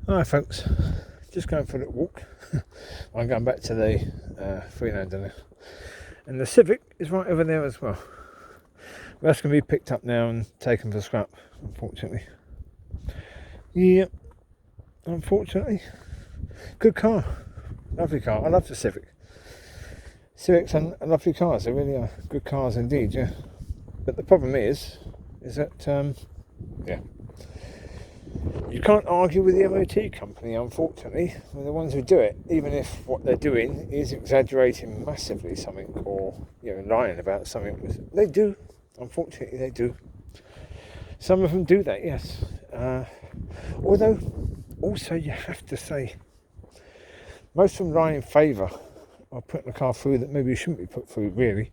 Hi folks, just going for a little walk. I'm going back to the Freelander now. And the Civic is right over there as well. That's going to be picked up now and taken for scrap, unfortunately. Yeah, unfortunately. Good car. Lovely car. I love the Civic. Civics are lovely cars, they really are. Good cars indeed, yeah. But the problem is that, yeah, you can't argue with the MOT company, unfortunately. They're the ones who do it, even if what they're doing is exaggerating massively something or lying about something. They do, unfortunately, they do. Some of them do that, yes. Although, also you have to say, most of them lie in favour of putting a car through that maybe shouldn't be put through, really,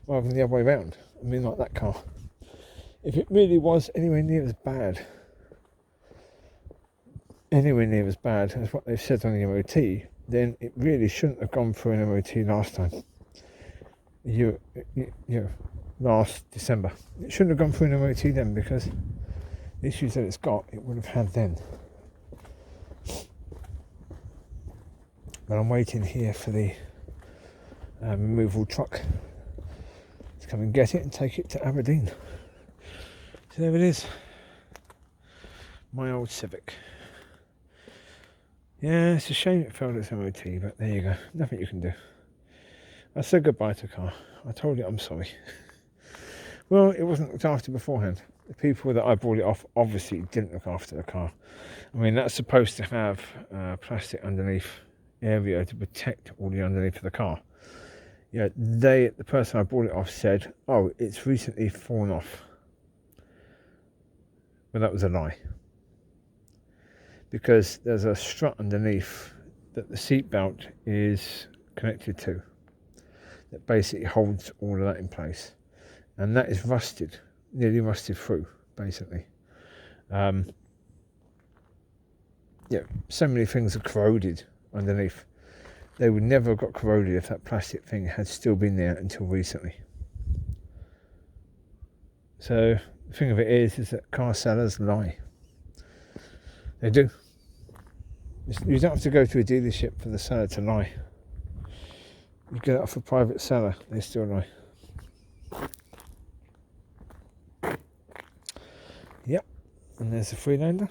rather than the other way around. I mean, like that car. If it really was anywhere near as bad as what they've said on the MOT, then it really shouldn't have gone through an MOT last time. Last December. It shouldn't have gone through an MOT then, because the issues that it's got, it would have had then. But I'm waiting here for the removal truck to come and get it and take it to Aberdeen. So there it is. My old Civic. Yeah, it's a shame it failed its MOT, but there you go. Nothing you can do. I said goodbye to the car. I told it I'm sorry. Well, it wasn't looked after beforehand. The people that I bought it off obviously didn't look after the car. I mean, that's supposed to have plastic underneath area to protect all the underneath of the car. Yeah, the person I bought it off said, "Oh, it's recently fallen off." But that was a lie. Because there's a strut underneath that the seat belt is connected to that basically holds all of that in place, and that is rusted, nearly rusted through, basically. So many things are corroded underneath. They would never have got corroded if that plastic thing had still been there until recently. So the thing of it is that car sellers lie. They do. You don't have to go to a dealership for the seller to lie. You get it off a private seller, they still lie. Yep, and there's the Freelander.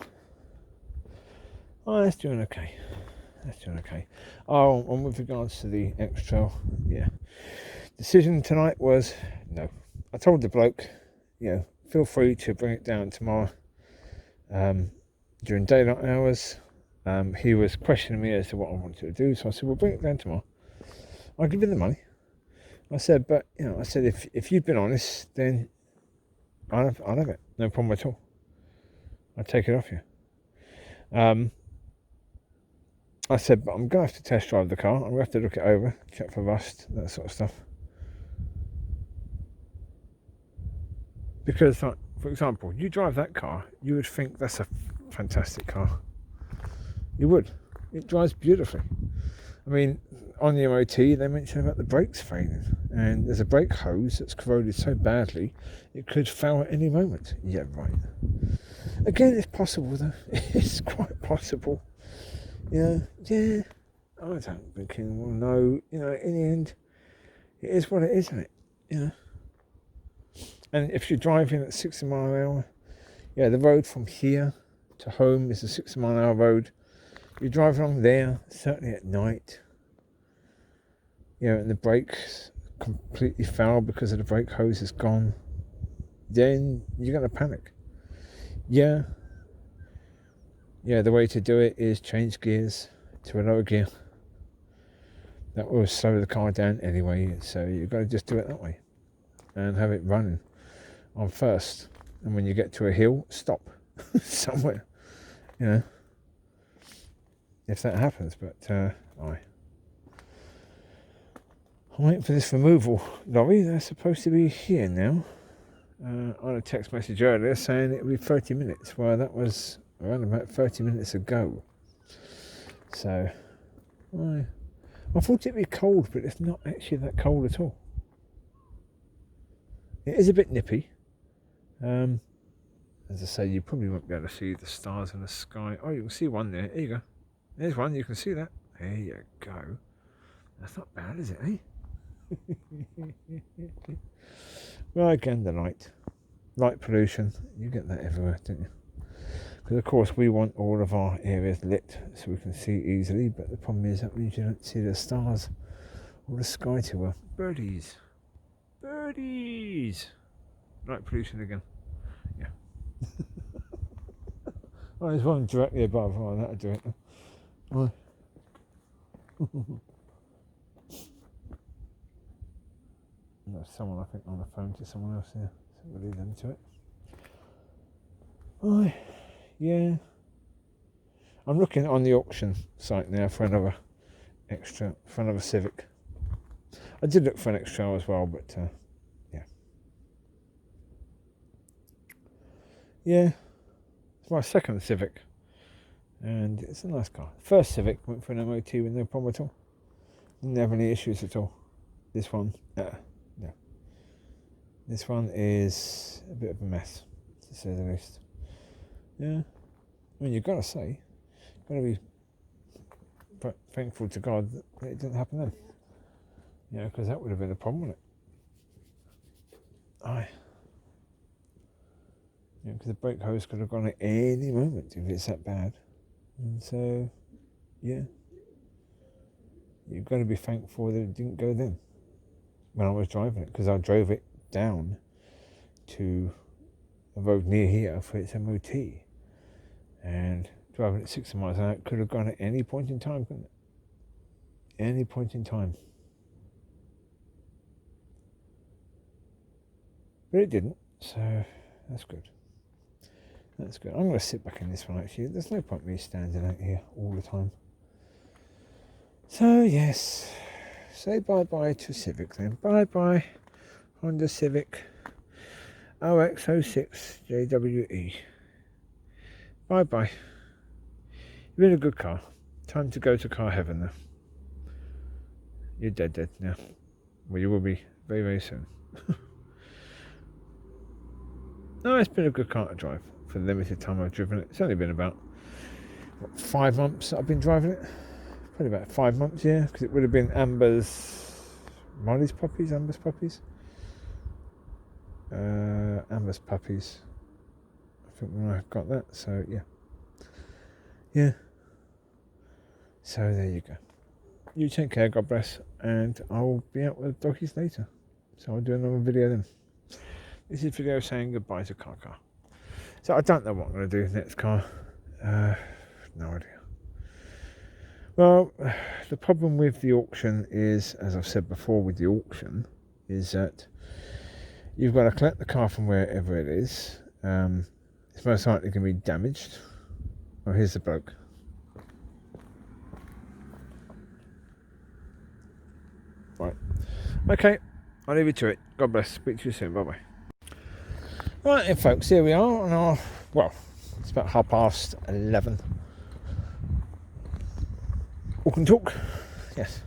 Oh, that's doing okay. Oh, and with regards to the X-Trail, yeah. Decision tonight was no. I told the bloke, feel free to bring it down tomorrow during daylight hours. He was questioning me as to what I wanted to do, so I said, "Well, bring it down tomorrow. I'll give you the money." I said, "But if you've been honest, then I'll have it. No problem at all. I'll take it off you." I said, "But I'm going to have to test drive the car. I'm going to have to look it over, check for rust, that sort of stuff." Because, like, for example, you drive that car, you would think that's a fantastic car. You would. It drives beautifully. I mean, on the MOT, they mentioned about the brakes failing, and there's a brake hose that's corroded so badly it could fail at any moment. Yeah, right. Again, it's possible though. It's quite possible. Yeah. I don't think, well, no. In the end, it is what it is, isn't it? And if you're driving at 60 miles an hour, the road from here to home is a 60 mile an hour road. You drive along there, certainly at night, and the brakes completely foul because of the brake hose is gone, then you're going to panic. The way to do it is change gears to a lower gear. That will slow the car down anyway, so you've got to just do it that way and have it running on first. And when you get to a hill, stop somewhere, if that happens. But I'm waiting for this removal lorry. They're supposed to be here now. I had a text message earlier saying it would be 30 minutes. Well, that was around about 30 minutes ago. So I thought it'd be cold, but it's not actually that cold at all. It is a bit nippy. as I say, you probably won't be able to see the stars in the sky. Oh, you can see one there. There you go. There's one. You can see that. There you go. That's not bad, is it, eh? Well, again, the light pollution. You get that everywhere, don't you? Because of course we want all of our areas lit so we can see easily, but the problem is that means you don't see the stars or the sky too well. Birdies! Light pollution again. Yeah. Oh, there's one directly above. Oh, that'll do it. Oh. There's someone, I think, on the phone to someone else here, so we'll leave them to it. Oh, yeah. I'm looking on the auction site now for another Civic. I did look for an extra as well, but yeah. Yeah, it's my second Civic, and it's a nice car. First Civic went for an MOT with no problem at all. Didn't have any issues at all. This one, no. This one is a bit of a mess, to say the least. Yeah, I mean, you've got to be thankful to God that it didn't happen then. You know, because that would have been a problem, wouldn't it? Yeah, because the brake hose could have gone at any moment if it's that bad. And so, yeah, you've got to be thankful that it didn't go then when I was driving it, because I drove it down to a road near here for its MOT, and driving at 60 miles an hour could have gone at any point in time, couldn't it? Any point in time. But it didn't, so that's good. That's good. I'm going to sit back in this one actually. There's no point me standing out here all the time. So yes, say bye-bye to Civic then. Bye-bye Honda Civic OX06 JWE. Bye-bye. You've been a good car. Time to go to car heaven now. You're dead now. Well, you will be very, very soon. No, it's been a good car to drive for the limited time I've driven it. It's only been about 5 months that I've been driving it. Probably about 5 months, yeah, because it would have been Mollie's puppies, Amber's puppies. Amber's puppies. I think when I got that, so yeah. Yeah. So there you go. You take care, God bless, and I'll be out with the doggies later. So I'll do another video then. This is a video saying goodbye to car. So I don't know what I'm going to do next car. No idea. Well, the problem with the auction is, as I've said before with the auction, is that you've got to collect the car from wherever it is. It's most likely going to be damaged. Oh, here's the bloke. Right. Okay, I'll leave you to it. God bless. Speak to you soon. Bye-bye. Right then, folks, here we are on our, well, it's about 11:30. Walk and talk. Yes.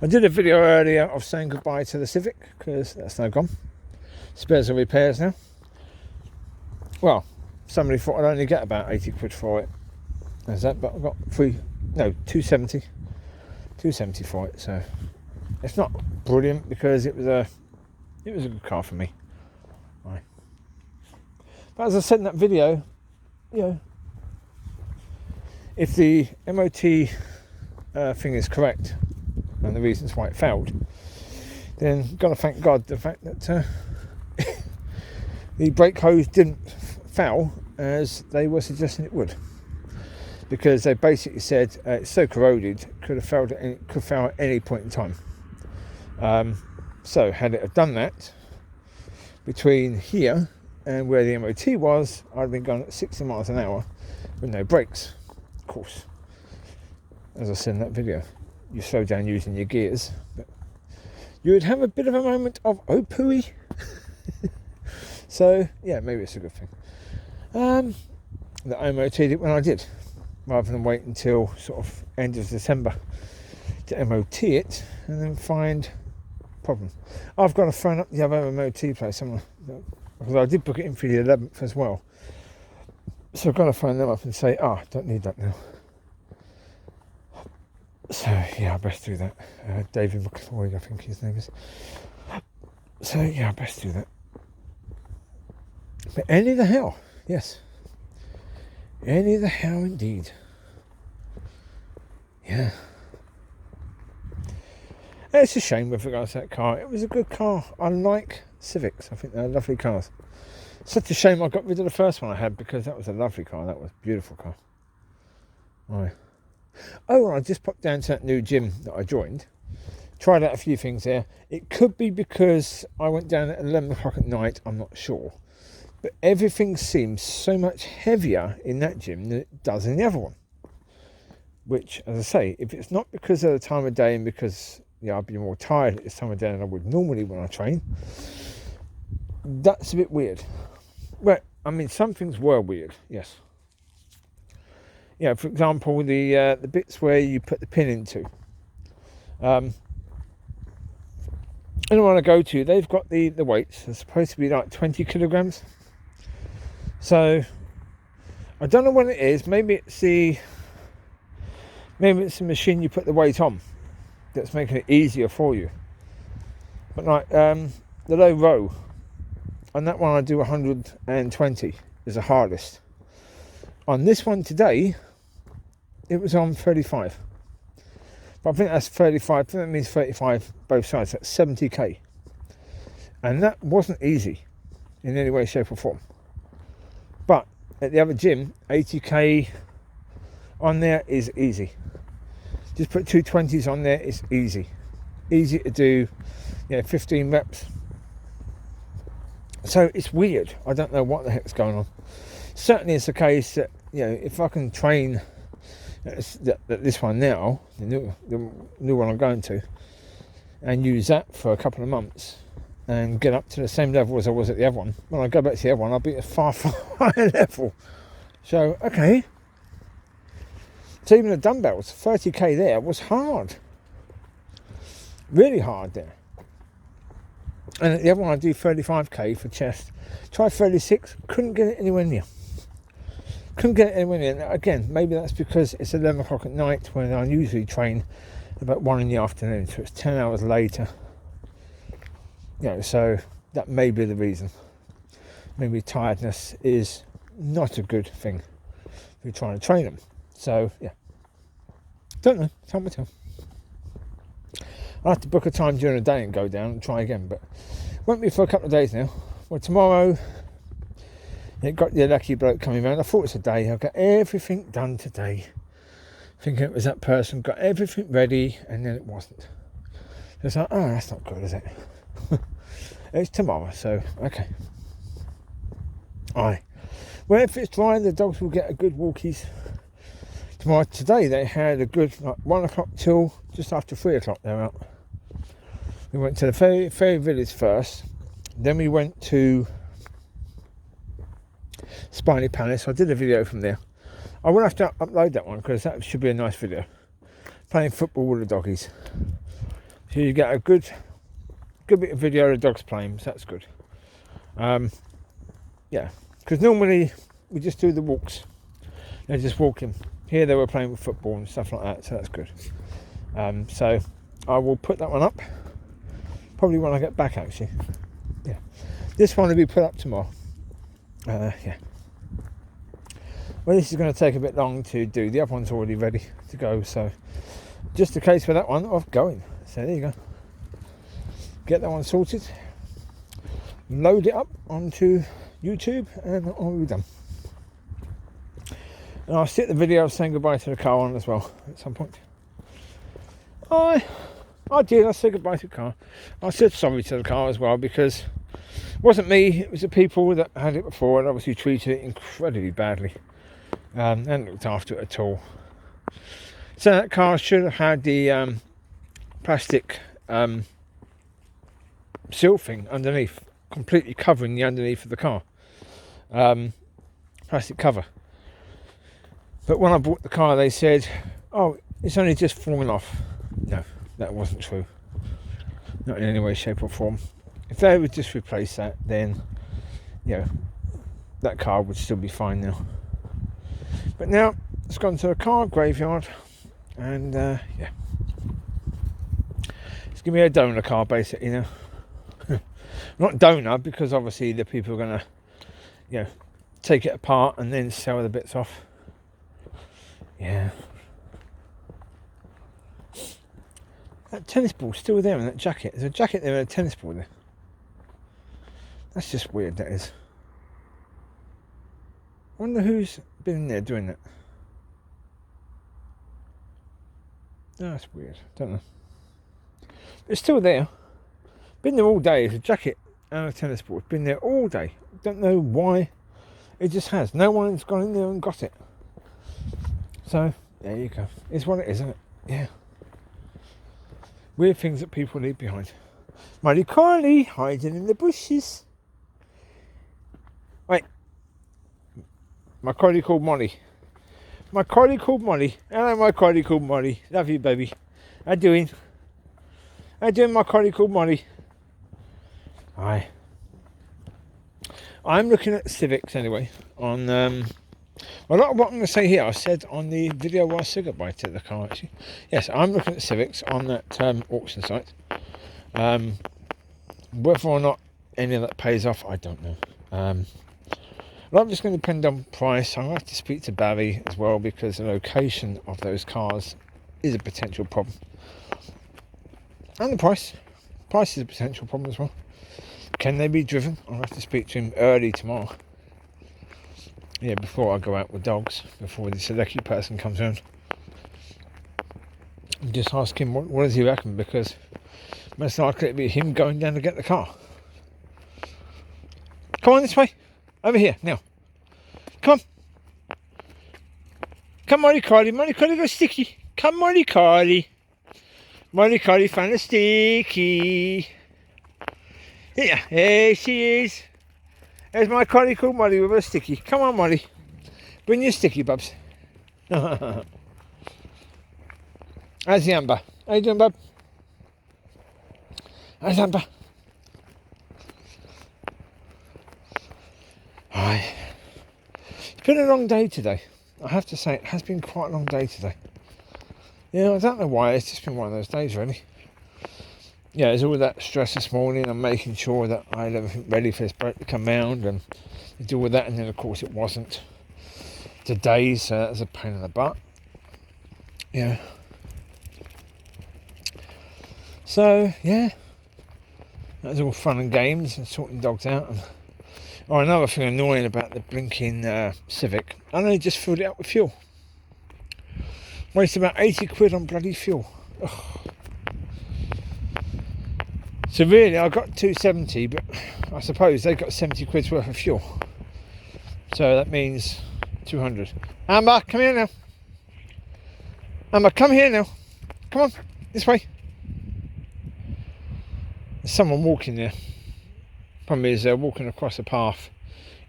I did a video earlier of saying goodbye to the Civic, because that's now gone. Spares and repairs now. Well, somebody thought I'd only get about 80 quid for it. There's that, but I got 270 for it, so it's not brilliant because it was a good car for me. Right. But as I said in that video, you know, if the MOT thing is correct and the reasons why it failed, then you've got to thank God the fact that the brake hose didn't foul as they were suggesting it would, because they basically said it's so corroded could fail at any point in time. So had it have done that between here and where the MOT was, I'd have been going at 60 miles an hour with no brakes. Of course, as I said in that video, you slow down using your gears, but you would have a bit of a moment of oh pooey. So yeah, maybe it's a good thing that I MOT'd it when I did, rather than wait until sort of end of December to MOT it and then find problem. I've got to phone up the other MOT place, haven't I? because I did book it in for the 11th as well. So I've got to phone them up and say, don't need that now. So yeah, I best do that. David McCloyd, I think his name is. So yeah, I best do that. But any the hell, yes. Any the hell indeed. Yeah. It's a shame with regards to that car. It was a good car. I like Civics. I think they're lovely cars. Such a shame I got rid of the first one I had, because that was a lovely car. That was a beautiful car. Right. Oh, I just popped down to that new gym that I joined. Tried out a few things there. It could be because I went down at 11 o'clock at night. I'm not sure. But everything seems so much heavier in that gym than it does in the other one. Which, as I say, if it's not because of the time of day and because I'd be more tired at this time of day than I would normally when I train, that's a bit weird. Well, I mean, some things were weird, yes. For example, the bits where you put the pin into. Anyone I go to, they've got the weights. They're supposed to be like 20 kilograms. So, I don't know what it is. Maybe it's the machine you put the weight on that's making it easier for you. But like the low row, on that one I do 120 is the hardest. On this one today, it was on 35. But I think that's 35, I think that means 35 both sides, that's 70k. And that wasn't easy in any way, shape or form. But at the other gym, 80k on there is easy. Just put 220s on there, it's easy. Easy to do, 15 reps. So it's weird. I don't know what the heck's going on. Certainly it's the case that, if I can train this one now, the new one I'm going to, and use that for a couple of months and get up to the same level as I was at the other one, when I go back to the other one, I'll be at a far, far higher level. So, okay. So even the dumbbells, 30k there was hard. Really hard there. And at the other one I do 35k for chest. Tried 36, couldn't get it anywhere near. Couldn't get it anywhere near. Again, maybe that's because it's 11 o'clock at night when I usually train about 1 in the afternoon, so it's 10 hours later. So that may be the reason. Maybe tiredness is not a good thing if you're trying to train them. So, yeah. Don't know. Time will tell. I'll have to book a time during the day and go down and try again, but won't be for a couple of days now. Well, tomorrow, got the lucky bloke coming around. I thought it was a day. I've got everything done today. Thinking it was that person, got everything ready, and then it wasn't. It's like, that's not good, is it? It's tomorrow, so, okay. Aye. Well, if it's dry, the dogs will get a good walkies. Tomorrow, today, they had a good 1 o'clock till just after 3 o'clock they're out. We went to the ferry village first, then we went to Spiny Palace. I did a video from there. I will have to upload that one because that should be a nice video. Playing football with the doggies. So you get a good bit of video of the dogs playing, so that's good. Because normally we just do the walks. They're just walking. Here they were playing with football and stuff like that, so that's good. So I will put that one up. Probably when I get back, actually. Yeah. This one will be put up tomorrow. Yeah. Well, this is going to take a bit long to do. The other one's already ready to go, so just a case for that one of going. So there you go. Get that one sorted. Load it up onto YouTube, and I'll be done. And I'll stick the video of saying goodbye to the car on as well at some point. I did. I said goodbye to the car. I said sorry to the car as well because it wasn't me. It was the people that had it before and obviously treated it incredibly badly. And looked after it at all. So that car should have had the plastic seal thing underneath, completely covering the underneath of the car. Plastic cover. But when I bought the car, they said, "Oh, it's only just fallen off." No, that wasn't true. Not in any way, shape or form. If they would just replace that, then you know, that car would still be fine now. But now it's gone to a car graveyard, and yeah, it's gonna be a donor car basically now. Not donor, because obviously the people are gonna, you know, take it apart and then sell the bits off. Yeah. That tennis ball's still there in that jacket. There's a jacket there and a tennis ball there. That's just weird, that is. I wonder who's been in there doing that. Oh, that's weird. Don't know. It's still there. Been there all day. It's a jacket and a tennis ball. It's been there all day. Don't know why. It just has. No one's gone in there and got it. So, there you go. It's what it is, isn't it? Yeah. Weird things that people leave behind. Mollie Collie hiding in the bushes. Wait. My collie called Mollie. My collie called Mollie. Hello, my collie called Mollie. Love you, baby. How you doing? How you doing, my collie called Mollie? Hi. I'm looking at Civics anyway. On a lot of what I'm going to say here, I said on the video where I said goodbye to the car. Actually, yes, I'm looking at Civics on that auction site. Whether or not any of that pays off, I don't know. A lot of it's going to depend on price. I'm going to have to speak to Barry as well, because the location of those cars is a potential problem. And the price. Price is a potential problem as well. Can they be driven? I'll have to speak to him early tomorrow. Yeah, before I go out with dogs, before the Civic person comes around. And just ask him what does he reckon, because most likely it'll be him going down to get the car. Come on this way. Over here, now. Come on. Come, Mollie Collie. Mollie Collie, go sticky. Come, Mollie Collie. Mollie Collie found a sticky. Yeah, here she is. There's my collie called Mollie with a sticky. Come on, Mollie. Bring your sticky, bubs. How's the Amber? How you doing, bub? How's Amber? Hi. It's been a long day today. I have to say, it has been quite a long day today. Yeah, I don't know why. It's just been one of those days, really. Yeah, there's all that stress this morning. I'm making sure that I had everything ready for this boat to come round and do all that, and then of course it wasn't today, so that was a pain in the butt. Yeah. So yeah, that was all fun and games and sorting dogs out. And another thing annoying about the blinking Civic, I only just filled it up with fuel. Wasted about 80 quid on bloody fuel. Ugh. So really, I got 270, but I suppose they got 70 quid's worth of fuel. So that means 200. Amber, come here now. Amber, come here now. Come on, this way. There's someone walking there. Problem is, they're walking across a path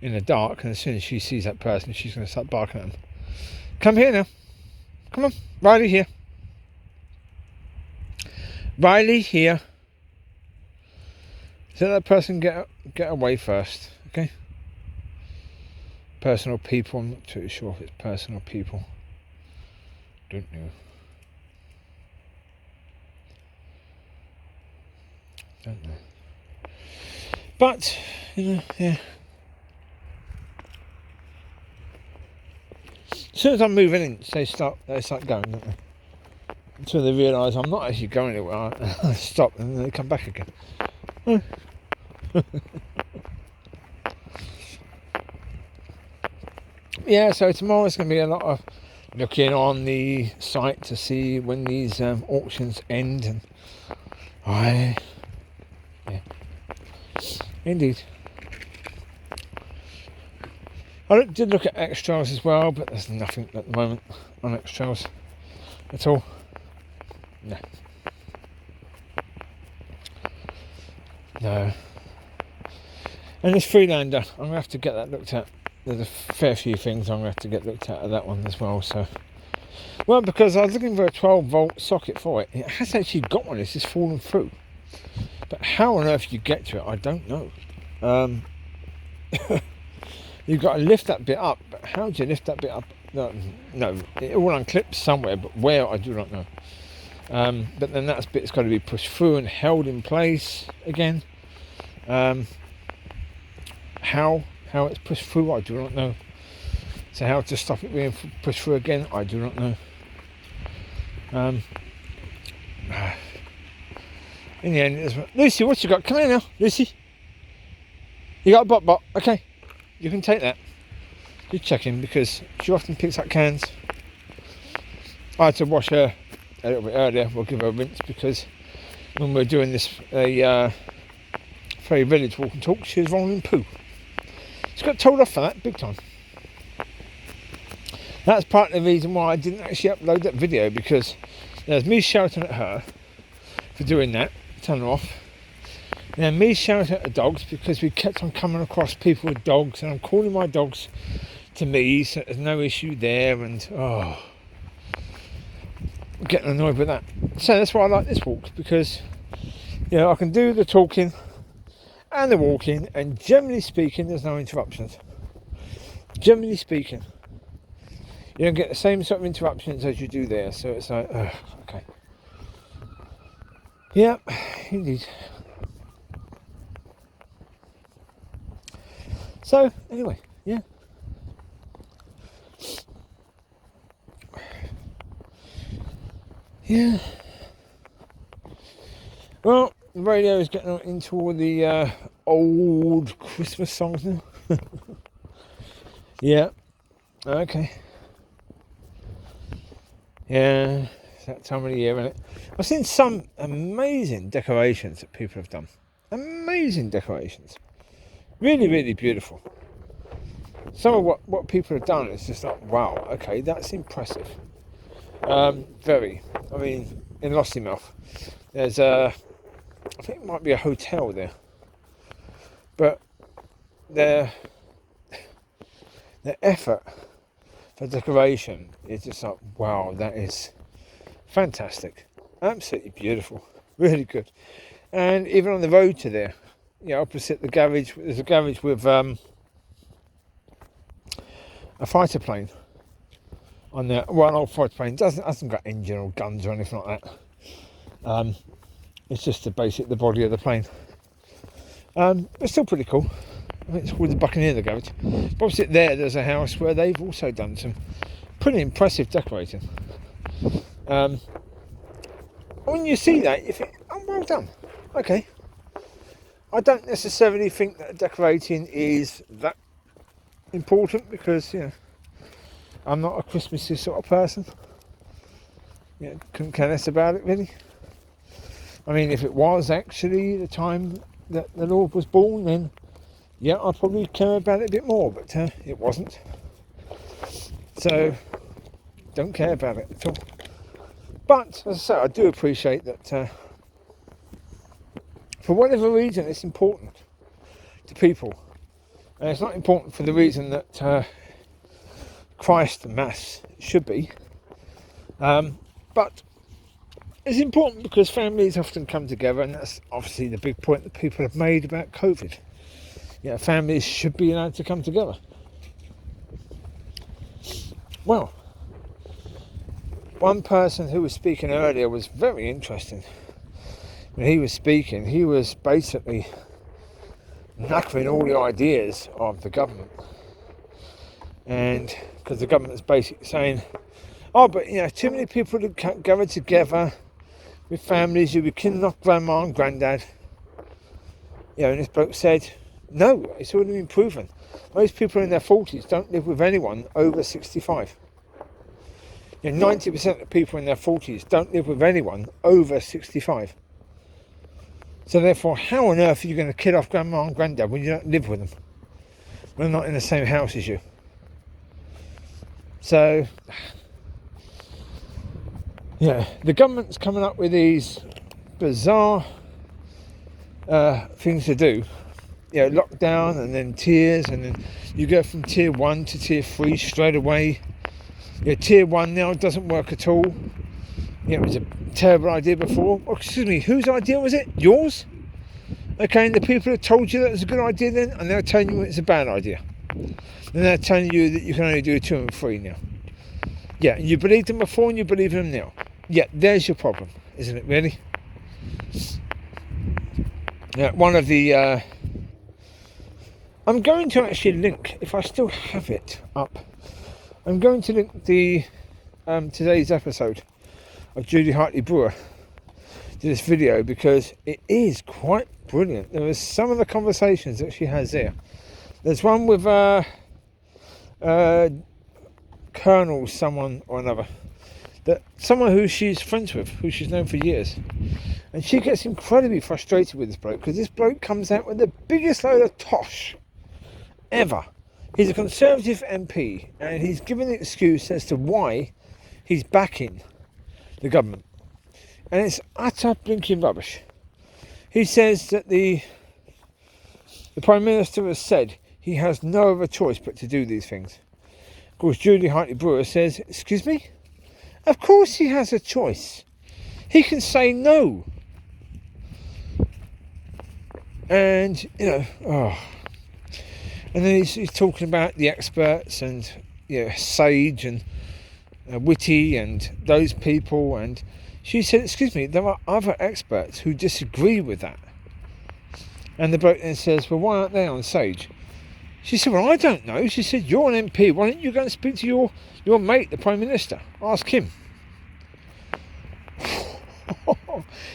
in the dark, and as soon as she sees that person, she's going to start barking at them. Come here now. Come on, Riley here. Riley here. So that person get away first, okay? Personal people, I'm not too sure if it's personal people. Don't know. Don't know. But, you know, yeah. As soon as I'm moving in, they start going, don't they? Until they realise I'm not actually going anywhere, I stop and then they come back again. Yeah, so tomorrow's going to be a lot of looking on the site to see when these auctions end, and yeah, indeed. I did look at X-Trails as well, but there's nothing at the moment on X-Trails at all. No. No. And this Freelander, I'm going to have to get that looked at. There's a fair few things I'm going to have to get looked at that one as well. So, well, because I was looking for a 12-volt socket for it. It has actually got one. It's just fallen through. But how on earth you get to it, I don't know. You've got to lift that bit up. But how do you lift that bit up? No, it all unclips somewhere, but where, I do not know. But then that bit's got to be pushed through and held in place again. How it's pushed through, I do not know. So how to stop it being pushed through again, I do not know. In the end, Lucy, what you got? Come here now, Lucy. You got a bot. Okay, you can take that. Just checking, because she often picks up cans. I had to wash her a little bit earlier. We'll give her a rinse, because when we're doing this Ferry Village walk and talk, she was rolling poo. She got told off for that big time. That's part of the reason why I didn't actually upload that video, because there's me shouting at her for doing that, telling her off. And then me shouting at the dogs, because we kept on coming across people with dogs, and I'm calling my dogs to me, so there's no issue there, and I'm getting annoyed with that. So that's why I like this walk, because I can do the talking and the walking, and generally speaking, there's no interruptions. Generally speaking, you don't get the same sort of interruptions as you do there, so it's like, okay. Yeah, indeed. So, anyway, yeah. Yeah. Well, the radio is getting into all the old Christmas songs now. Yeah. Okay. Yeah, it's that time of the year, isn't it? I've seen some amazing decorations that people have done. Amazing decorations. Really, really beautiful. Some of what people have done is just like, wow, okay, that's impressive. Very. I mean, in Lossiemouth, there's I think it might be a hotel there. But their effort for decoration is just like, wow, that is fantastic. Absolutely beautiful. Really good. And even on the road to there, opposite the garage, there's a garage with a fighter plane on there. Well, an old fighter plane hasn't got engine or guns or anything like that. It's just the body of the plane. It's still pretty cool. I think it's called the Buccaneer, the garage. But opposite there's a house where they've also done some pretty impressive decorating. When you see that, you think, oh, well done. Okay. I don't necessarily think that decorating is that important, because I'm not a Christmassy sort of person. Couldn't care less about it, really. I mean, if it was actually the time that the Lord was born, then I'd probably care about it a bit more, but it wasn't. So, don't care about it at all. But, as I say, I do appreciate that for whatever reason it's important to people. And it's not important for the reason that Christ and Mass should be. But it's important because families often come together, and that's obviously the big point that people have made about COVID. Families should be allowed to come together. Well, one person who was speaking earlier was very interesting. When he was speaking, he was basically knackering all the ideas of the government. And because the government's basically saying, but too many people would gather together with families, you'll be killing off grandma and granddad. And this bloke said, no, it's already been proven. Most people in their 40s don't live with anyone over 65. 90% of people in their 40s don't live with anyone over 65. So therefore, how on earth are you going to kill off grandma and granddad when you don't live with them? When they're not in the same house as you. So, the government's coming up with these bizarre things to do. Lockdown and then tiers, and then you go from tier 1 to tier 3 straight away. Tier 1 now doesn't work at all. It was a terrible idea before. Oh, excuse me, whose idea was it? Yours? Okay, and the people that told you that was a good idea then, and they're telling you it's a bad idea. And they're telling you that you can only do 2 and 3 now. Yeah, and you believed them before and you believe them now. Yeah, there's your problem, isn't it, really? Yeah, one of the... I'm going to actually link, if I still have it up, I'm going to link the today's episode of Judy Hartley Brewer to this video, because it is quite brilliant. There was some of the conversations that she has there. There's one with Colonel someone or another, that someone who she's friends with, who she's known for years, and she gets incredibly frustrated with this bloke, because this bloke comes out with the biggest load of tosh ever. He's a Conservative MP, and he's given an excuse as to why he's backing the government, and it's utter blinking rubbish. He says that the Prime Minister has said he has no other choice but to do these things. Of course, Judy Hartley Brewer says, excuse me? Of course he has a choice. He can say no. And, you know, And then he's talking about the experts and, you know, Sage and Witty and those people. And she said, excuse me, there are other experts who disagree with that. And the bloke then says, well, why aren't they on Sage? She said, well, I don't know. She said, you're an MP. Why don't you go and speak to your mate, the Prime Minister? Ask him.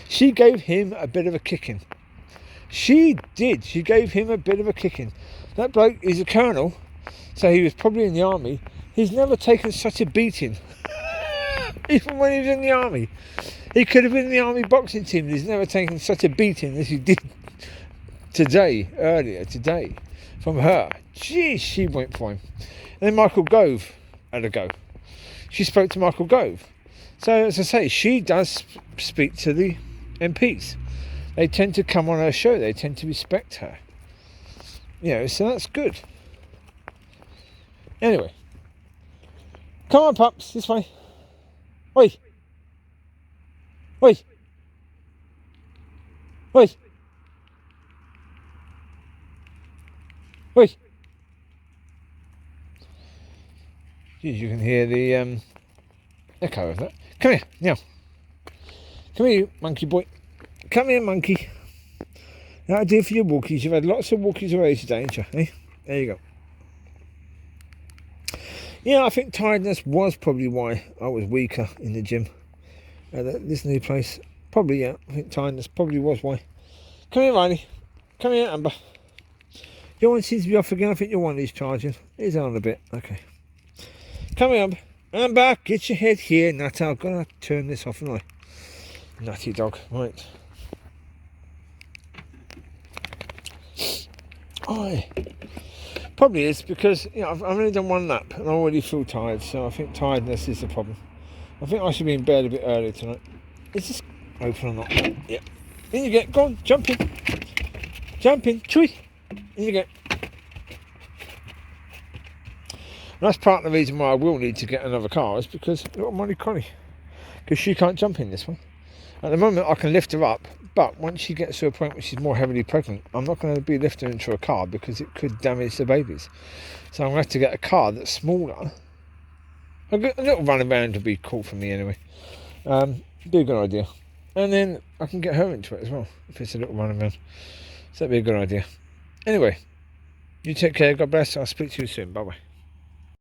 She gave him a bit of a kicking. She did. She gave him a bit of a kicking. That bloke is a colonel, so he was probably in the army. He's never taken such a beating. Even when he was in the army. He could have been in the army boxing team. He's never taken such a beating as he did earlier today, from her. Gee, she went for him. And then Michael Gove had a go. She spoke to Michael Gove. So, as I say, she does speak to the MPs. They tend to come on her show. They tend to respect her. You know, so that's good. Anyway. Come on, pups, this way. Oi. Oi. Oi. Oi. Geez, you can hear the echo of that. Come here, now. Come here, you monkey boy. Come here, monkey. That'll do for your walkies. You've had lots of walkies already today, ain't you? Eh? There you go. Yeah, I think tiredness was probably why I was weaker in the gym at this new place. Probably, yeah. I think tiredness probably was why. Come here, Riley. Come here, Amber. Your one seems to be off again. I think your one is charging. It's on a bit. Okay. Come here, Amber. Amber, get your head here. Nutter, I'm going to turn this off, aren't I? Nutty dog. Right. Oh, probably is because, you know, I've only done one lap and I already feel tired, so I think tiredness is the problem. I think I should be in bed a bit earlier tonight. Is this open or not? Yeah. In you get. Go on, jump in. Jump in. Chewie. In you get. And that's part of the reason why I will need to get another car, is because little Mollie Collie, because she can't jump in this one. At the moment I can lift her up, but once she gets to a point where she's more heavily pregnant, I'm not going to be lifting her into a car because it could damage the babies. So I'm going to have to get a car that's smaller. A little run around would be cool for me anyway. Be a good idea. And then I can get her into it as well, if it's a little run around. So that'd be a good idea. Anyway, you take care, God bless, I'll speak to you soon, bye bye.